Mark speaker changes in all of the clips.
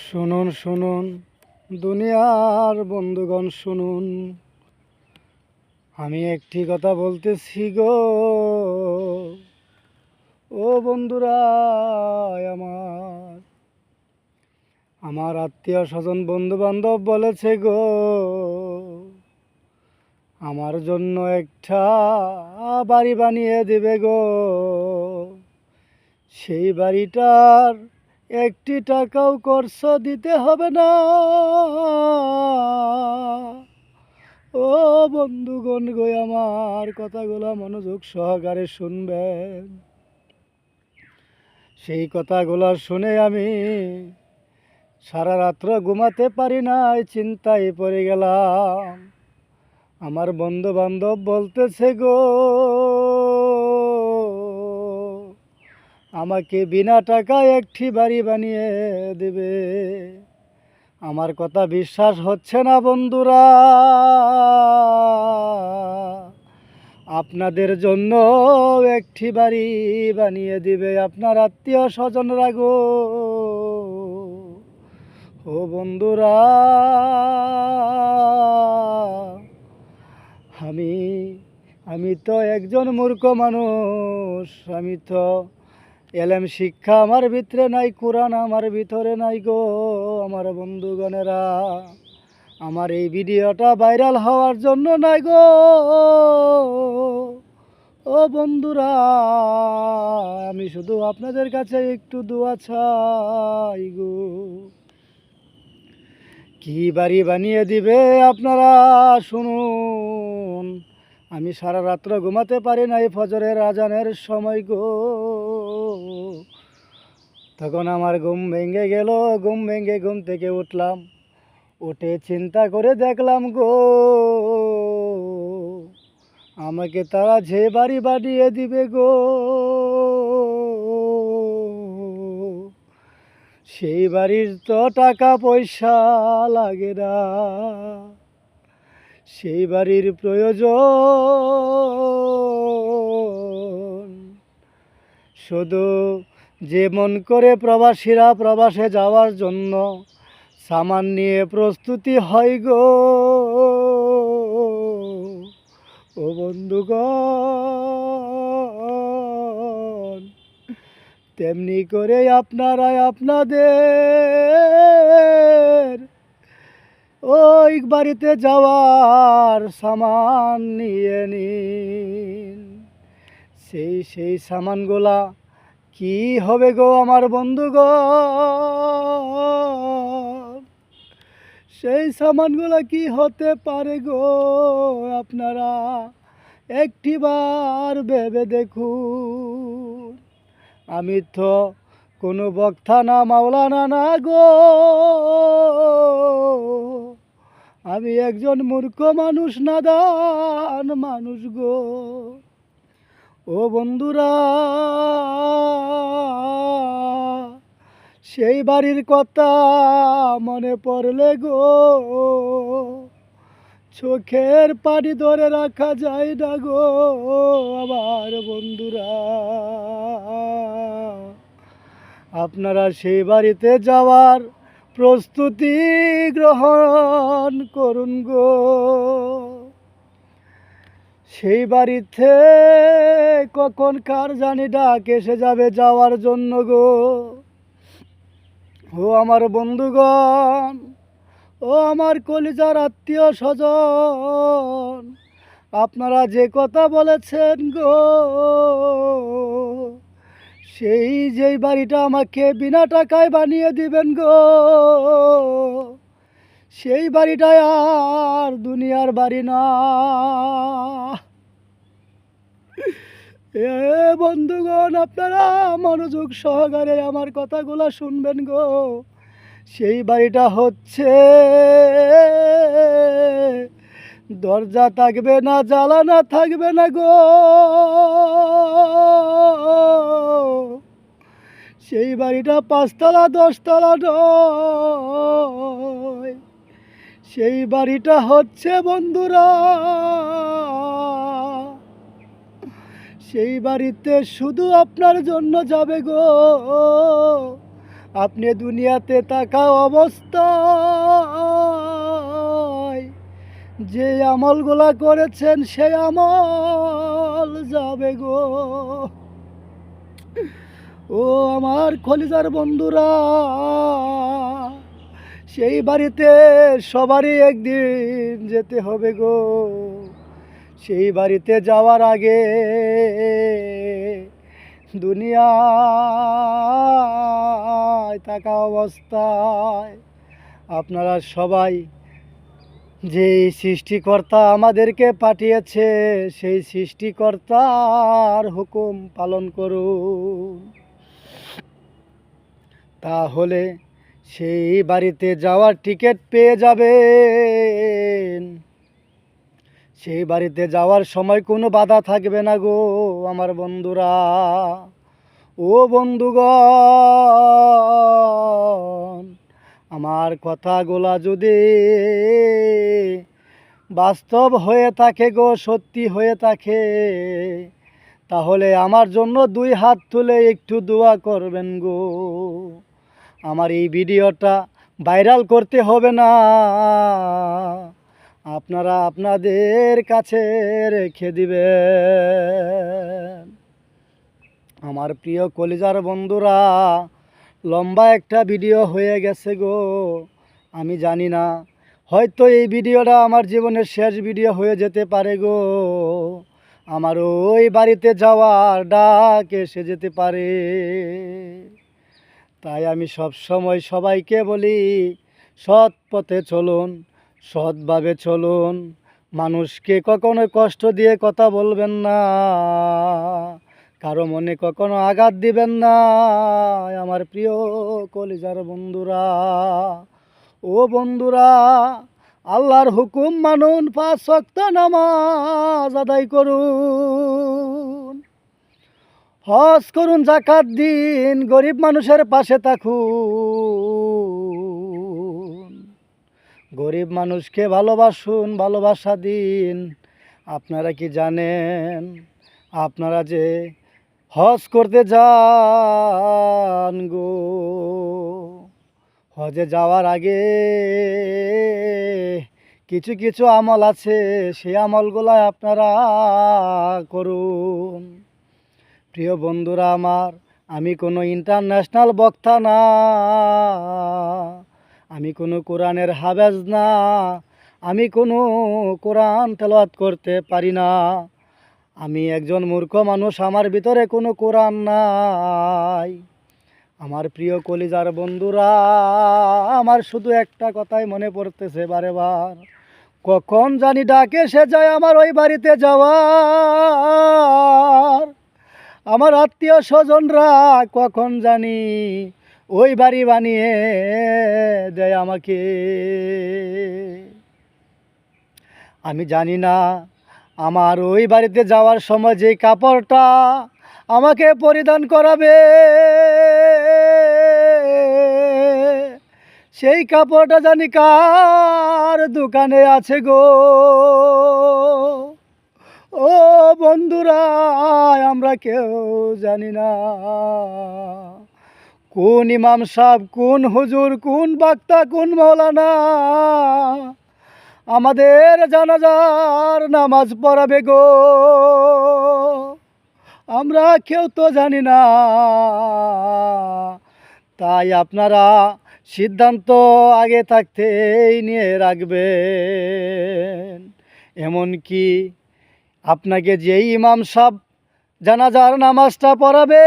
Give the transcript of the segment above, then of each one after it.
Speaker 1: শুনুন শুনুন দুনিয়ার বন্ধুগণ শুনুন, আমি একটি কথা বলতেছি গো। ও বন্ধুরা, আমার আমার আত্মীয় স্বজন বন্ধু বান্ধব বলেছে গো, আমার জন্য একটা বাড়ি বানিয়ে দিবে গো। সেই বাড়িটার একটি টাকাও খরচ দিতে হবে না। ও বন্ধুগণ গো, আমার কথাগুলো মনোযোগ সহকারে শুনবেন। সেই কথাগুলো শুনে আমি সারা রাত্র ঘুমাতে পারি নাই, চিন্তায় পড়ে গেলাম। আমার বন্ধু বান্ধব বলতেছে গো, আমাকে বিনা টাকায় একটি বাড়ি বানিয়ে দেবে। আমার কথা বিশ্বাস হচ্ছে না বন্ধুরা, আপনাদের জন্য একটি বাড়ি বানিয়ে দিবে আপনার আত্মীয় স্বজনরা গো। ও বন্ধুরা, আমি আমি তো একজন মূর্খ মানুষ। আমি তো এলেম শিক্ষা আমার ভিতরে নাই, কোরআন আমার ভিতরে নাই গো। আমার বন্ধুগণেরা, আমার এই ভিডিওটা ভাইরাল হওয়ার জন্য নাই গো। ও বন্ধুরা, আমি শুধু আপনাদের কাছে একটু দোয়া চাই গো। কি বাড়ি বানিয়ে দিবে আপনারা শুনুন। আমি সারা রাত্র ঘুমাতে পারি নাই, ফজরের আজানের সময় গো। তখন আমার ঘুম ভেঙে গেল, ঘুম থেকে উঠলাম। উঠে চিন্তা করে দেখলাম গো, আমাকে তারা যে বাড়ি বানিয়ে দিবে গো, সেই বাড়ির তো টাকা পয়সা লাগে না। সেই বাড়ির প্রয়োজন শুধু যেমন করে প্রবাসীরা প্রবাসে যাওয়ার জন্য সামান নিয়ে প্রস্তুতি হয় গো। ও বন্ধুগণ, তেমনি করে আপনারা আপনাদের ওই বাড়িতে যাওয়ার সামান নিয়ে নিন। সেই সামানগুলা কি হবে গো আমার বন্ধুগণ? সেই সামানগুলা কি হতে পারে গো? আপনারা একটিবার ভেবে দেখুন। আমি তো কোনো বক্তা না, মাওলানা না গো। আমি একজন মূর্খ মানুষ, নাদান মানুষ গো। ও বন্ধুরা, সেই বাড়ির কথা মনে পড়লে গো, চোখের পানি ধরে রাখা যায় না গো আমার বন্ধুরা। আপনারা সেই বাড়িতে যাওয়ার প্রস্তুতি গ্রহণ করুন গো। সেই বাড়িতে কখন কার জানি ডাক এসে যাবে যাওয়ার জন্য গো। ও আমার বন্ধুগণ, ও আমার কলিজার আত্মীয় স্বজন, আপনারা যে কথা বলেছেন গো, যেই বাড়িটা আমাকে বিনা টাকায় বানিয়ে দিবেন গো, সেই বাড়িটাই আর দুনিয়ার বাড়ি না। এ বন্ধুগণ, আপনারা মনোযোগ সহকারে আমার কথাগুলো শুনবেন গো। সেই বাড়িটা হচ্ছে দরজা থাকবে না, জ্বালানা থাকবে না গো। সেই বাড়িটা 5 তলা 10 তলা নয়। সেই বাড়িটা হচ্ছে বন্ধুরা, সেই বাড়িতে শুধু আপনার জন্য যাবে গো আপনি দুনিয়াতে থাকা অবস্থায় যে আমলগুলা করেছেন সেই আমল যাবে গো। ও আমার কলিজার বন্ধুরা, সেই বাড়িতে সবারই একদিন যেতে হবে গো। সেই বাড়িতে যাওয়ার আগে দুনিয়ায় থাকা অবস্থায় আপনারা সবাই যে সৃষ্টিকর্তা আমাদেরকে পাঠিয়েছে সেই সৃষ্টিকর্তার হুকুম পালন করুন, তাহলে সেই বাড়িতে যাওয়ার টিকিট পেয়ে যাবেন। সেই বাড়িতে যাওয়ার সময় কোনো বাধা থাকবে না গো আমার বন্ধুরা। ও বন্ধুগণ, আমার কথাগুলা যদি বাস্তব হয়ে থাকে গো, সত্যি হয়ে থাকে, তাহলে আমার জন্য 2 হাত তুলে একটু দোয়া করবেন গো। আমার এই ভিডিওটা ভাইরাল করতে হবে না, আপনারা আপনাদের কাছে রেখে দিবেন। আমার প্রিয় কলিজার বন্ধুরা, লম্বা একটা ভিডিও হয়ে গেছে গো। আমি জানি না, হয়তো এই ভিডিওটা আমার জীবনের শেষ ভিডিও হয়ে যেতে পারে গো। আমার ওই বাড়িতে যাওয়ার ডাক এসে যেতে পারে। তাই আমি সব সময় সবাইকে বলি, সৎ পথে চলুন, সৎভাবে চলুন। মানুষকে কখনো কষ্ট দিয়ে কথা বলবেন না, কারো মনে কখনো আঘাত দিবেন না আমার প্রিয় কলিজার বন্ধুরা। ও বন্ধুরা, আল্লাহর হুকুম মানুন, 5 ওয়াক্ত নামাজ আদায় করুন, হজ করুন, যাকাত দিন, গরিব মানুষের পাশে থাকুন, গরিব মানুষকে ভালোবাসুন, ভালোবাসা দিন। আপনারা কি জানেন, আপনারা যে হজ করতে যান গো, হজে যাওয়ার আগে কিছু কিছু আমল আছে, সেই আমলগুলো আপনারা করুন। প্রিয় বন্ধুরা আমার, আমি কোনো ইন্টারন্যাশনাল বক্তা না, আমি কোনো কোরআনের হাফেজ না, আমি কোনো কোরআন তেলাওয়াত করতে পারি না। আমি একজন মূর্খ মানুষ, আমার ভিতরে কোনো কোরআন নাই। আমার প্রিয় কলিজার বন্ধুরা, আমার শুধু একটা কথাই মনে পড়তেছে বারে বার, কখন জানি ডাকে সে যায় আমার ওই বাড়িতে যাওয়ার। আমার আত্মীয় স্বজনরা কখন জানি ওই বাড়ি বানিয়ে দেয় আমাকে। আমি জানি না আমার ওই বাড়িতে যাওয়ার সময় যে কাপড়টা আমাকে পরিধান করাবে, সেই কাপড়টা জানি কার দোকানে আছে গো। ও বন্ধুরা, আমরা কেউ জানি না কোন ইমাম সাহেব, কোন হুজুর, কোন বক্তা, কোন মৌলানা আমাদের জানাজার নামাজ পড়াবে গো। আমরা কেউ তো জানি না। তাই আপনারা সিদ্ধান্ত আগে থাকতেই নিয়ে রাখবেন। এমনকি আপনাকে যেই ইমাম সাহেব জানাজার নামাজটা পড়াবে,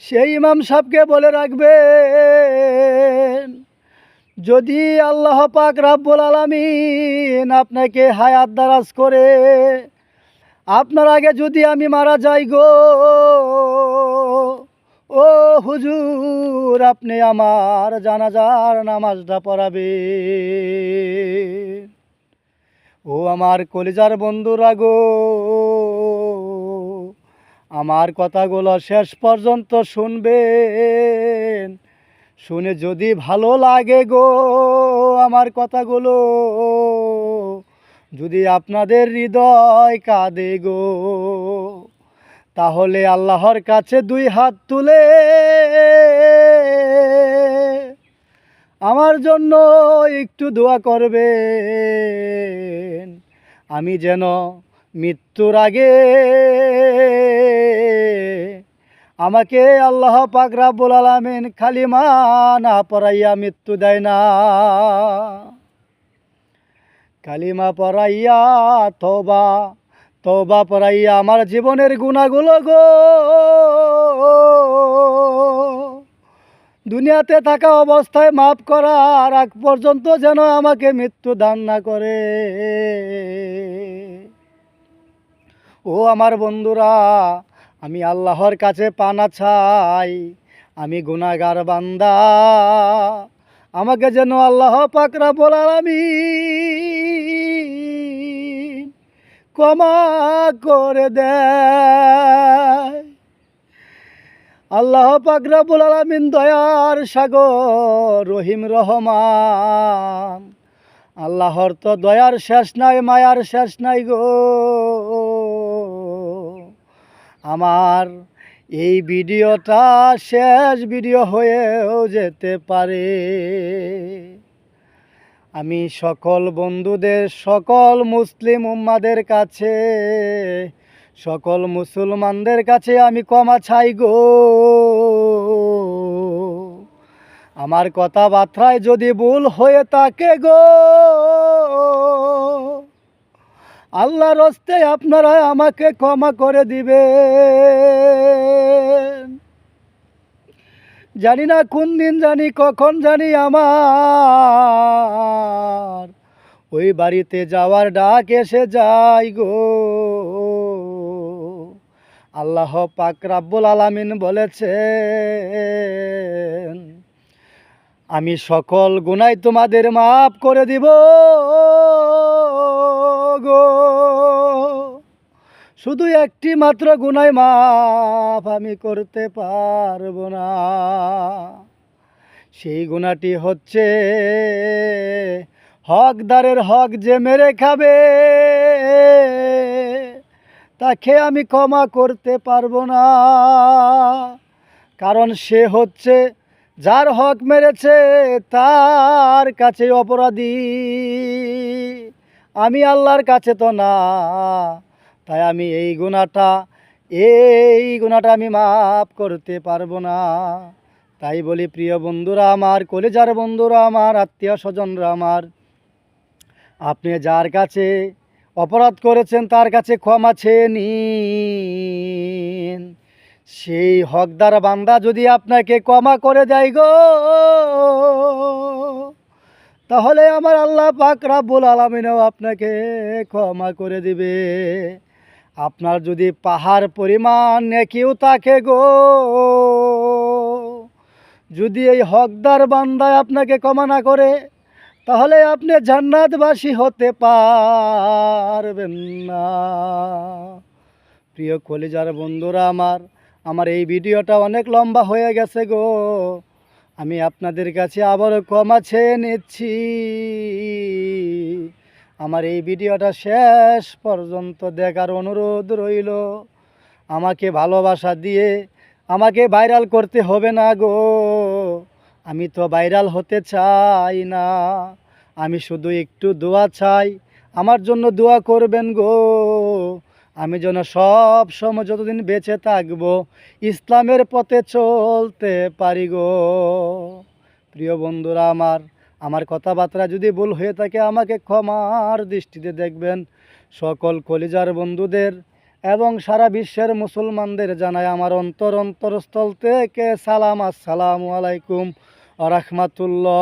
Speaker 1: সেই ইমাম সাহেবকে বলে রাখবেন, যদি আল্লাহ পাক রাব্বুল আলামিন আপনাকে হায়াত দারাজ করে আপনার আগে যদি আমি মারা যাই গো, ও হুজুর আপনি আমার জানাজার নামাজটা পড়াবেন। ও আমার কলিজার বন্ধুরা গো, আমার কথাগুলো শেষ পর্যন্ত শুনবেন। শুনে যদি ভালো লাগে গো আমার কথাগুলো, যদি আপনাদের হৃদয় কাঁদে গো, তাহলে আল্লাহর কাছে দুই হাত তুলে আমার জন্য একটু দোয়া করবেন, আমি যেন মৃত্যুর আগে আমাকে আল্লাহ পাক রাব্বুল আলামিন কালিমা না পড়াইয়া মৃত্যু দেয় না। কালিমা পড়াইয়া তওবা তওবা পড়াইয়া আমার জীবনের গুনাহগুলো গো দুনিয়াতে থাকা অবস্থায় মাফ করার আগ পর্যন্ত যেন আমাকে মৃত্যু দান না করে। ও আমার বন্ধুরা, আমি আল্লাহর কাছে পানা চাই, আমি গুনাহগার বান্দা, আমাকে যেন আল্লাহ পাক রব্বুল আলামিন ক্ষমা করে দেয়। আল্লাহ পাক রব্বুল আলামিন দয়ার সাগর, রহিম রহমান, আল্লাহর তো দয়ার শেষ নাই, মায়ার শেষ নাই গো। আমার এই ভিডিওটা শেষ ভিডিও হয়েও যেতে পারে। আমি সকল বন্ধুদের, সকল মুসলিম উম্মাদের কাছে, সকল মুসলমানদের কাছে আমি ক্ষমা চাই গো। আমার কথাবার্তায় যদি ভুল হয়ে থাকে গো, আল্লাহর হস্তে আপনারা আমাকে ক্ষমা করে দিবেন। জানি না কোন দিন, জানি কখন, জানি আমার ওই বাড়িতে যাওয়ার ডাক এসে যায় গো। আল্লাহ পাক রাব্বুল আলামিন বলেছেন, আমি সকল গুনাহ তোমাদের মাফ করে দিব গো, শুধু একটি মাত্র গুনাহ মাফ আমি করতে পারবো না। সেই গুনাহটি হচ্ছে হকদারের হক যে মেরে খাবে, তাকে আমি ক্ষমা করতে পারবো না। কারণ সে হচ্ছে যার হক মেরেছে, তার কাছে অপরাধী, আমি আল্লাহর কাছে তো না। তাই আমি এই গুনাহটা আমি মাফ করতে পারবো না। তাই বলি প্রিয় বন্ধুরা আমার, কলিজার বন্ধুরা আমার, আত্মীয় স্বজনরা আমার, আপনি যার কাছে অপরাধ করেছেন তার কাছে ক্ষমা চেয়ে নিন। সেই হকদার বান্দা যদি আপনাকে ক্ষমা করে দেয় গো, তাহলে আমার আল্লাহ পাক রাব্বুল আলামিনও আপনাকে ক্ষমা করে দিবে। আপনার যদি পাহাড় পরিমাণ নেকিও থাকে গো, যদি এই হকদার বান্দায় আপনাকে ক্ষমা না করে, তাহলে আপনি জান্নাতবাসী হতে পারবেন না। প্রিয় কলিজার বন্ধুরা আমার, আমার এই ভিডিওটা অনেক লম্বা হয়ে গেছে গো। আমি আপনাদের কাছে আবারও ক্ষমা চেয়ে নিচ্ছি। আমার এই ভিডিওটা শেষ পর্যন্ত দেখার অনুরোধ রইল। আমাকে ভালোবাসা দিয়ে আমাকে ভাইরাল করতে হবে না গো, আমি তো ভাইরাল হতে চাই না। আমি শুধু একটু দোয়া চাই, আমার জন্য দোয়া করবেন গো। আমি যেন সব সময় যতদিন বেঁচে থাকবো ইসলামের পথে চলতে পারি গো। প্রিয় বন্ধুরা আমার, আমার কথাবার্তা যদি ভুল হয়ে থাকে আমাকে ক্ষমার দৃষ্টিতে দেখবেন। সকল কলিজার বন্ধুদের এবং সারা বিশ্বের মুসলমানদের জানায় আমার অন্তরস্থল থেকে সালাম, আসসালামু আলাইকুম ওয়া রাহমাতুল্লাহ।